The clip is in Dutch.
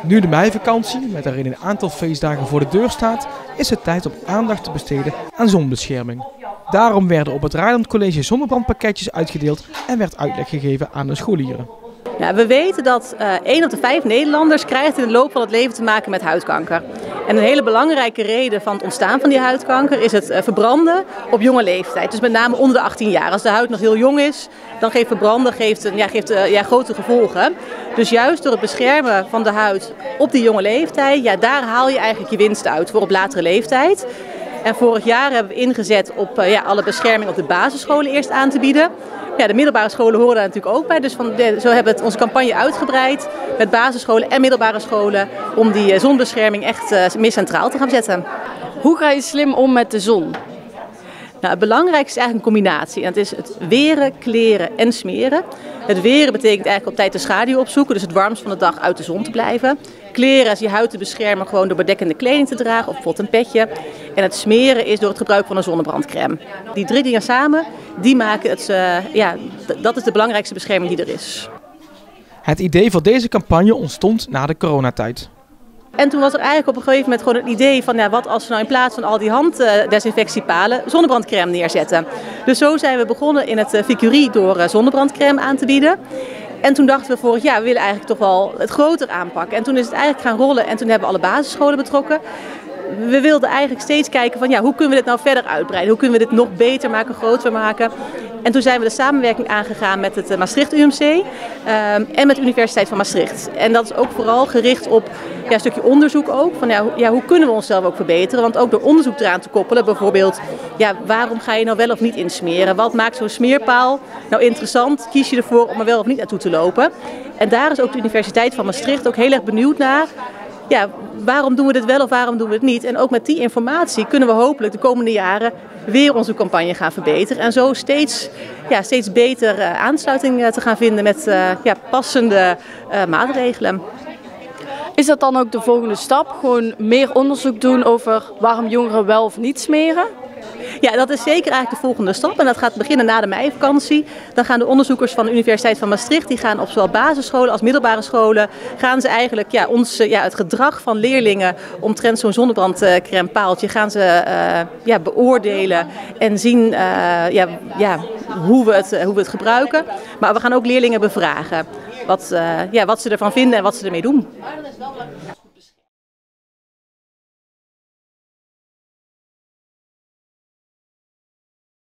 Nu de meivakantie met daarin een aantal feestdagen voor de deur staat, is het tijd om aandacht te besteden aan zonbescherming. Daarom werden op het Raadend College zonnebrandpakketjes uitgedeeld en werd uitleg gegeven aan de scholieren. Ja, we weten dat 1 op de 5 Nederlanders krijgt in de loop van het leven te maken met huidkanker. En een hele belangrijke reden van het ontstaan van die huidkanker is het verbranden op jonge leeftijd. Dus met name onder de 18 jaar. Als de huid nog heel jong is, dan geeft verbranden grote gevolgen. Dus juist door het beschermen van de huid op die jonge leeftijd, daar haal je eigenlijk je winst uit voor op latere leeftijd. En vorig jaar hebben we ingezet op alle bescherming op de basisscholen eerst aan te bieden. Ja, de middelbare scholen horen daar natuurlijk ook bij. Dus zo hebben we onze campagne uitgebreid met basisscholen en middelbare scholen om die zonbescherming echt meer centraal te gaan zetten. Hoe ga je slim om met de zon? Nou, het belangrijkste is eigenlijk een combinatie. En dat is het weren, kleren en smeren. Het weren betekent eigenlijk op tijd de schaduw opzoeken, dus het warmst van de dag uit de zon te blijven. Kleren is je huid te beschermen gewoon door bedekkende kleding te dragen, of bijvoorbeeld een petje. En het smeren is door het gebruik van een zonnebrandcrème. Die 3 dingen samen, die maken het, dat is de belangrijkste bescherming die er is. Het idee voor deze campagne ontstond na de coronatijd. En toen was er eigenlijk op een gegeven moment gewoon het idee van wat als we nou in plaats van al die handdesinfectiepalen zonnebrandcrème neerzetten. Dus zo zijn we begonnen in het Vicurie door zonnebrandcrème aan te bieden. En toen dachten we vorig jaar, we willen eigenlijk toch wel het groter aanpakken. En toen is het eigenlijk gaan rollen en toen hebben we alle basisscholen betrokken. We wilden eigenlijk steeds kijken van hoe kunnen we dit nou verder uitbreiden? Hoe kunnen we dit nog beter maken, groter maken? En toen zijn we de samenwerking aangegaan met het Maastricht UMC en met de Universiteit van Maastricht. En dat is ook vooral gericht op een stukje onderzoek ook. Van hoe kunnen we onszelf ook verbeteren? Want ook door onderzoek eraan te koppelen, bijvoorbeeld, waarom ga je nou wel of niet insmeren? Wat maakt zo'n smeerpaal nou interessant? Kies je ervoor om er wel of niet naartoe te lopen? En daar is ook de Universiteit van Maastricht ook heel erg benieuwd naar. Waarom doen we dit wel of waarom doen we het niet? En ook met die informatie kunnen we hopelijk de komende jaren weer onze campagne gaan verbeteren. En zo steeds beter aansluiting te gaan vinden met passende maatregelen. Is dat dan ook de volgende stap? Gewoon meer onderzoek doen over waarom jongeren wel of niet smeren? Ja, dat is zeker eigenlijk de volgende stap en dat gaat beginnen na de meivakantie. Dan gaan de onderzoekers van de Universiteit van Maastricht, die gaan op zowel basisscholen als middelbare scholen, gaan ze eigenlijk het gedrag van leerlingen omtrent zo'n zonnebrandcrème paaltje gaan ze beoordelen en zien hoe we het gebruiken. Maar we gaan ook leerlingen bevragen wat ze ervan vinden en wat ze ermee doen.